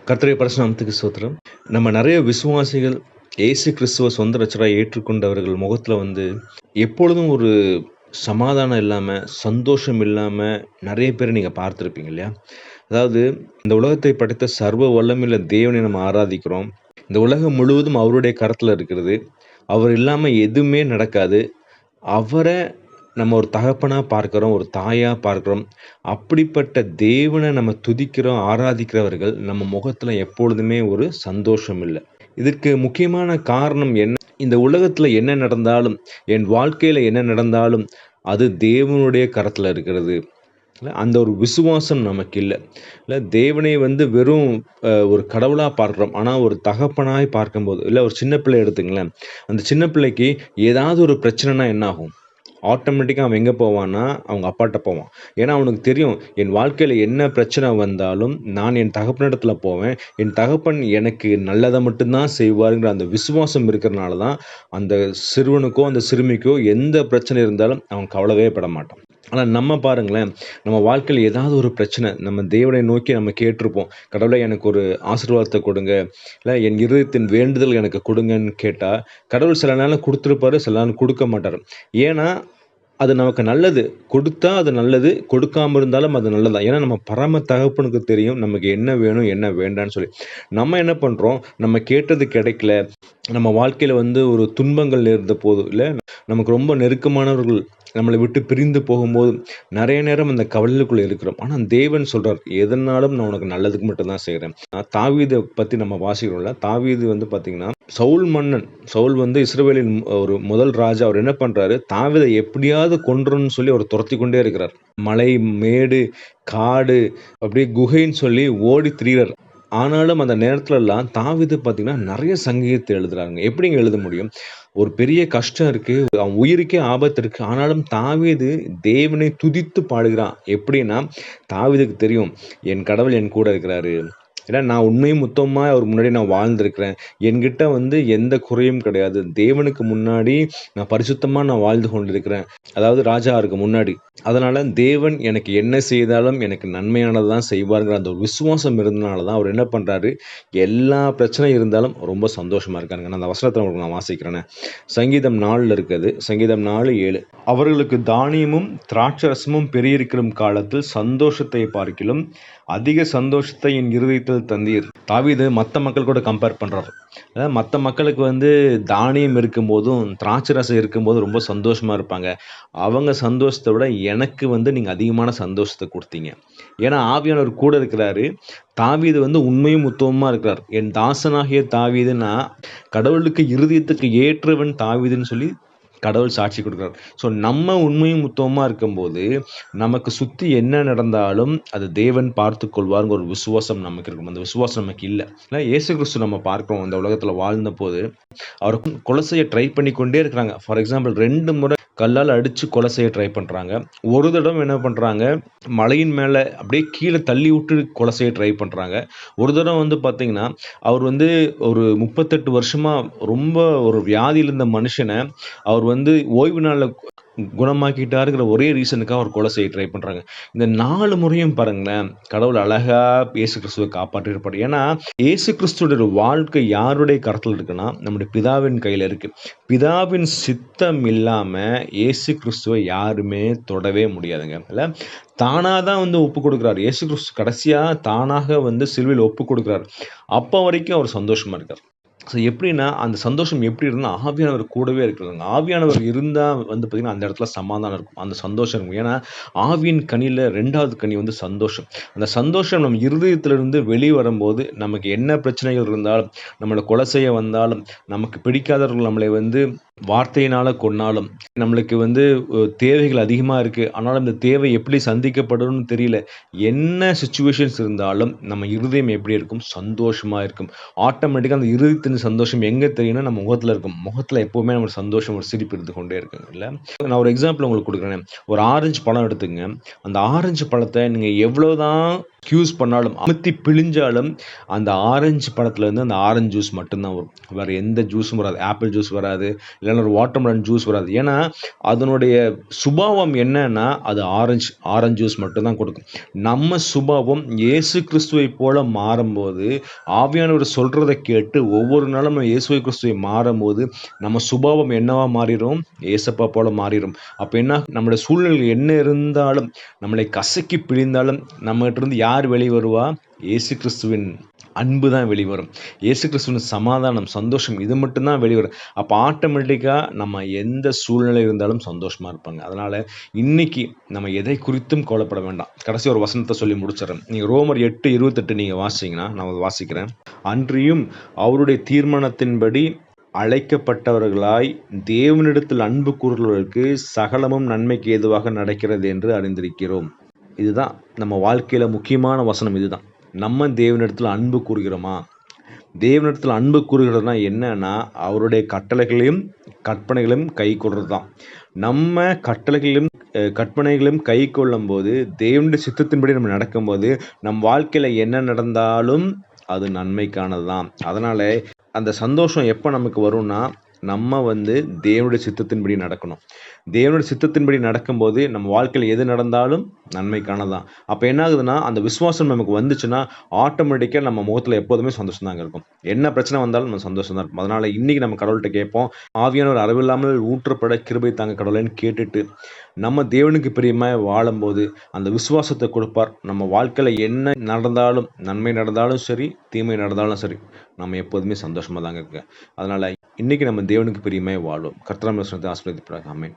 கர்த்தருடைய பரிசுத்த நாமத்துக்கு ஸ்தோத்திரம். நம்ம நெறைய விசுவாசிகள் இயேசு கிறிஸ்துவ சொந்த இரட்சகரா ஏற்றுக்கொண்டவர்கள் முகத்துல எப்பொழுதும் ஒரு சமாதானம் இல்லாம, சந்தோஷம் இல்லாம நெறைய பேர நீங்க பார்த்திருப்பீங்க இல்லையா? அதாவது இந்த உலகத்தை படைத்த சர்வ வல்லமையுள்ள தேவனை நம்ம ஆராதிக்கிறோம். இந்த உலகம் முழுவதும் அவருடைய கரத்துல இருக்கிறது. அவர் இல்லாம எதுவுமே நடக்காது. அவர நம்ம ஒரு தகப்பனா பார்க்கிறோம், ஒரு தாயா பார்க்கிறோம். அப்படிப்பட்ட தேவன நம்ம துதிக்கிறோம், ஆராதிக்கிறவர்கள் நம்ம முகத்துல எப்பொழுதுமே ஒரு சந்தோஷம் இல்ல. இதற்கு முக்கியமான காரணம் என்ன? இந்த உலகத்துல என்ன நடந்தாலும், என் வாழ்க்கையில என்ன நடந்தாலும், அது தேவனுடைய கரத்துல இருக்கிறது. அந்த ஒரு விசுவாசம் நமக்கு இல்ல. தேவனை வெறும் ஒரு கடவுளா பார்க்கிறோம். ஆனா ஒரு தகப்பனாய் பார்க்கும்போது, இல்ல ஒரு சின்ன பிள்ளை எடுத்துங்களேன். அந்த சின்ன பிள்ளைக்கு ஏதாவது ஒரு பிரச்சனைனா என்ன ஆகும்? ஆட்டோமேட்டிக்கா அவன் எங்க போவான்னா, அவங்க அப்பாட்ட போவான். ஏன்னா அவனுக்கு தெரியும், என் வாழ்க்கையில என்ன பிரச்சனை வந்தாலும், நான் என் தகப்பனிடத்துல போவேன். என் தகப்பன் எனக்கு நல்லத மட்டும் தான் செய்வாருங்கிற அந்த விசுவாசம் இருக்கிறனால தான், அந்த சிறுவனுக்கோ, அந்த சிறுமிக்கோ எந்த பிரச்சனை இருந்தாலும் அவன் கவலையே பட மாட்டான். ஆனா நம்ம பாருங்களேன், நம்ம வாழ்க்கையில ஏதாவது ஒரு பிரச்சனை, நம்ம தேவனை நோக்கி நம்ம கேட்டிருப்போம். கடவுளே எனக்கு ஒரு ஆசீர்வாதத்த கொடுங்க. இல்ல என் இருதயத்தின் வேண்டுதல் எனக்கு கொடுங்கன்னு கேட்டா, கடவுள் சில நேரம் குடுத்திருப்பாரு, சில நேரம் குடுக்க மாட்டாரு. ஏன்னா அது நமக்கு நல்லது. கொடுத்தா அது நல்லது. கொடுக்காம இருந்தாலும் அது நல்லது தான். ஏன்னா நம்ம பரம தகப்பனுக்கு தெரியும் நமக்கு என்ன வேணும், என்ன வேண்டான்னு சொல்லி. நம்ம என்ன பண்றோம், நம்ம கேட்டது கிடைக்கல. நம்ம வாழ்க்கையில ஒரு துன்பங்கள் நேர்ந்தபோது, இல்ல நமக்கு ரொம்ப நெருக்கமானவர்கள் நம்மளை விட்டு பிரிந்து போகும்போது, நெறைய நேரம் அந்த கவலைக்குள்ள இருக்கிறோம். ஆனா தேவன் சொல்றார், "எதனாலும் நான் உனக்கு நல்லதுக்கு மட்டும் தான் செய்றேன்." தாவீத பத்தி நம்ம வாசிக்கிறோம்ல. தாவீது பார்த்தீங்கன்னா, சவுல் மன்னன். சவுல் இஸ்ரவேலின் ஒரு முதல் ராஜா. அவர் என்ன பண்றாரு, தாவீத எப்படியாவது கொன்றணும்னு சொல்லி அவர் துரத்திக் கொண்டே இருக்கிறார். மலை, மேடு, காடு, அப்படியே குகைன்னு சொல்லி ஓடி திரியிறார். ஆனாலும் அந்த நேரத்துலலாம் தாவீது பார்த்தீங்கன்னா, நெறைய சங்கீதத்த எழுதுறாருங்க. எப்படிங்க எழுத முடியும்? ஒரு பெரிய கஷ்டம் இருக்கு. அவன் உயிருக்கே ஆபத்து இருக்கு. ஆனாலும் தாவீது தேவனை துதித்து பாடுகிறான். எப்படின்னா, தாவீதுக்கு தெரியும், என் கடவுள் என் கூட இருக்கிறாரு. ஏன்னா நான் உண்மையும் உத்தமமா அவர் முன்னாடி நான் வாழ்ந்திருக்கிறேன். என்கிட்ட எந்த குறையும் கிடையாது. தேவனுக்கு முன்னாடி நான் பரிசுத்தமா நான் வாழ்ந்து கொண்டிருக்கிறேன். அதாவது ராஜாவுக்கு முன்னாடி. அதனால தேவன் எனக்கு என்ன செய்தாலும் எனக்கு நன்மையானது தான் செய்வார்ங்கிற அந்த ஒரு விசுவாசம் இருந்தனால தான் அவர் என்ன பண்றாரு, எல்லா பிரச்சனையும் இருந்தாலும் ரொம்ப சந்தோஷமா இருக்காருங்க. நான் அந்த வசனத்த உங்களுக்கு நான் வாசிக்கிறேனே. சங்கீதம் 4ல இருக்குது. சங்கீதம் 4:7. அவர்களுக்கு தானியமும் திராட்சரசமும் பெருகியிருக்கும் காலத்தில் சந்தோஷத்தை பார்க்கிலும் அதிக சந்தோஷத்தை என் இருதயத்தில் தந்தீர். தாவீது மத்த மக்கள் கூட கம்பேர் பண்றாரு. அதாவது மத்த மக்களுக்கு தானியம் இருக்கும்போதும், திராட்சை ரசம் இருக்கும்போதும் ரொம்ப சந்தோஷமா இருப்பாங்க. அவங்க சந்தோஷத்த விட எனக்கு நீங்க அதிகமான சந்தோஷத்த குடுத்தீங்க. ஏன்னா ஆவியானவர் கூட இருக்கிறாரு. தாவீது உண்மையும் உத்தமமா இருக்கிறார். என் தாசனாகிய தாவீதுன்னா, கடவுளுக்கு இருதயத்துக்கு ஏற்றவன் தாவீதுன்னு சொல்லி கடவுள் சாட்சி கொடுக்கிறார். ஸோ நம்ம உண்மையும் உத்தமமா இருக்கும்போது, நமக்கு சுத்தி என்ன நடந்தாலும் அது தேவன் பார்த்துக் கொள்வார்ங்கிற ஒரு விசுவாசம் நமக்கு இருக்கும். அந்த விசுவாசம் நமக்கு இல்ல. இயேசு கிறிஸ்து நம்ம பார்க்கிறோம் இந்த உலகத்துல வாழ்ந்தபோது, அவர கொலை செய்ய ட்ரை பண்ணிக்கொண்டே இருக்கிறாங்க. ஃபார் எக்ஸாம்பிள் 2 முறை கல்லால் அடிச்சு கொலை செய்ய ட்ரை பண்றாங்க. ஒரு தடவ என்ன பண்றாங்க, மலையின் மேல அப்படியே கீழ தள்ளி விட்டு கொலை செய்ய ட்ரை பண்றாங்க. ஒரு தடவ பார்த்தீங்கன்னா, அவர் ஒரு 38 வருஷமா ரொம்ப ஒரு வியாதியில இருந்த மனுஷன அவர் ஓய்வு நாள்ல குணமாக்கிட்டாருங்கிற ஒரே ரீசனுக்காக அவர் கொலை செய்ய ட்ரை பண்றாங்க. இந்த 4 முறையும் பாருங்களேன், கடவுள் அழகா இயேசு கிறிஸ்துவ காப்பாற்றியிருப்பாரு. ஏன்னா, இயேசு கிறிஸ்துவோட வாழ்க்கை யாருடைய கரத்துல இருக்குன்னா, நம்முடைய பிதாவின் கையில இருக்கு. பிதாவின் சித்தம் இல்லாம இயேசு கிறிஸ்துவ யாருமே தொடவே முடியாதுங்க. இல்ல தானா தான் ஒப்புக் கொடுக்கிறார். இயேசு கிறிஸ்து கடைசியா தானாக சிலுவையில ஒப்புக் கொடுக்கிறார். அப்ப வரைக்கும் அவர் சந்தோஷமா இருக்கார். ஸோ எப்படின்னா, அந்த சந்தோஷம் எப்படி இருக்குன்னா, ஆவியானவர் கூடவே இருக்கிறதுங்க. ஆவியானவர் இருந்தா பார்த்தீங்கன்னா, அந்த இடத்துல சமாதானம் இருக்கும். அந்த சந்தோஷம் இருக்கும். ஏன்னா, ஆவியின் கனியில 2வது கனி சந்தோஷம். அந்த சந்தோஷம் நம்ம இருதயத்திலிருந்து வெளிய வரும்போது, நமக்கு என்ன பிரச்சனைகள் இருந்தாலும், நம்மள கொலை செய்ய வந்தாலும், நமக்கு பிடிக்காதவர்கள் நம்மளை வார்த்தையினால கொன்னாலும், நம்மளுக்கு தேவைகள் அதிகமா இருக்கு. ஆனாலும் இந்த தேவை எப்படி சந்திக்கப்படும்னு தெரியல. என்ன சிச்சுவேஷன்ஸ் இருந்தாலும், நம்ம இருதயம் எப்படி இருக்கும்? சந்தோஷமா இருக்கும். ஆட்டோமேட்டிக்கா அந்த இருதயத்தின் சந்தோஷம் எங்க தெரியும்னா, நம்ம முகத்துல இருக்கும். முகத்துல எப்பவுமே நம்ம சந்தோஷம், ஒரு சிரிப்பு இருந்து கொண்டே இருக்குங்க இல்ல. நான் ஒரு எக்ஸாம்பிள் உங்களுக்கு குடுக்குறேனே. ஒரு ஆரஞ்சு பழம் எடுத்துக்கங்க. அந்த ஆரஞ்சு பழத்த நீங்க எவ்வளவுதான் ஸ்க்யூஸ் பண்ணாலும், அமுத்தி பிழிஞ்சாலும், அந்த ஆரஞ்சு பழத்துல இருந்து அந்த ஆரஞ்சு ஜூஸ் மட்டும் தான் வரும். வேற எந்த ஜூஸும் வராது. ஆப்பிள் ஜூஸ் வராது. இல்லைன்னா ஒரு வாட்டர்மெலன் ஜூஸ் வராது. ஏன்னா, அதனுடைய சுபாவம் என்னன்னா, அது ஆரஞ்சு ஜூஸ் மட்டும் தான் கொடுக்கும். நம்ம சுபாவம் இயேசு கிறிஸ்துவை போல மாறும்போது, ஆவியானவர் சொல்றத கேட்டு ஒவ்வொரு நாளும் நம்ம இயேசு கிறிஸ்துவை மாறும்போது, நம்ம சுபாவம் என்னவா மாறிரும்? ஏசப்பா போல மாறிரும். அப்ப என்ன நம்முடைய சூழ்நிலைகள் என்ன இருந்தாலும், நம்மளை கசக்கி பிழிந்தாலும், நம்மகிட்ட இருந்து யார் வெளிய வருவா? இயேசு கிறிஸ்துவின் அன்பு தான் வெளிவரும். இயேசு கிறிஸ்துவின் சமாதானம், சந்தோஷம் இது மட்டும் தான் வெளிவரும். அப்ப ஆட்டோமேட்டிக்கா நம்ம எந்த சூழ்நிலை இருந்தாலும் சந்தோஷமா இருப்பாங்க. அதனால இன்னைக்கு நம்ம எதை குறித்தும் கவலைப்பட வேண்டாம். கடைசி ஒரு வசனத்த சொல்லி முடிச்சிடுறேன். நீங்க ரோமர் 8:28 நீங்க வாசிச்சீங்கன்னா, நான் அதை வாசிக்கிறேன். அன்றியும் அவருடைய தீர்மானத்தின்படி அழைக்கப்பட்டவர்களாய் தேவனிடத்தில் அன்பு கூறுகிறவர்களுக்கு சகலமும் நன்மைக்கு ஏதுவாக நடக்கிறது என்று அறிந்திருக்கிறோம். இதுதான் நம்ம வாழ்க்கையில முக்கியமான வசனம். இதுதான் நம்ம தேவனிடத்தில் அன்பு கூறுகிறோமா? தேவனிடத்தில் அன்பு கூறுகிறதுனா என்னன்னா, அவருடைய கட்டளைகளையும் கற்பனைகளையும் கை கொள்றது தான். நம்ம கற்பனைகளையும் கை கொள்ளும்போது, தேவனுடைய சித்தத்தின்படி நம்ம நடக்கும்போது, நம் வாழ்க்கையில என்ன நடந்தாலும் அது நன்மைக்கானது தான். அதனால அந்த சந்தோஷம் எப்போ நமக்கு வரும்னா, நம்ம தேவனுடைய சித்தத்தின்படி நடக்கணும். தேவனுடைய சித்தத்தின்படி நடக்கும்போது நம்ம வாழ்க்கையில் எது நடந்தாலும் நன்மைக்கானதான். அப்போ என்ன ஆகுதுன்னா, அந்த விசுவாசம் நமக்கு வந்துச்சுன்னா ஆட்டோமேட்டிக்காக நம்ம முகத்தில் எப்போதுமே சந்தோஷம் தாங்க இருக்கும். என்ன பிரச்சனை வந்தாலும் நம்ம சந்தோஷம் தான் இருக்கும். அதனால இன்னைக்கு நம்ம கடவுள்கிட்ட கேட்போம், ஆவியானவர் அறிவில்லாமல் ஊற்றப்பட கிருபை தாங்க கடவுளேன்னு கேட்டுட்டு, நம்ம தேவனுக்கு பிரியமாய் வாழும்போது அந்த விசுவாசத்தை கொடுப்பார். நம்ம வாழ்க்கையில் என்ன நடந்தாலும், நன்மை நடந்தாலும் சரி, தீமை நடந்தாலும் சரி, நம்ம எப்போதுமே சந்தோஷமா தாங்க இருக்கு. அதனால இன்னைக்கு நம்ம தேவனுக்கு பிரியமாய் வாழும். கர்த்தர் நம்மை ஆசீர்வதிப்பாராக. ஆமென்.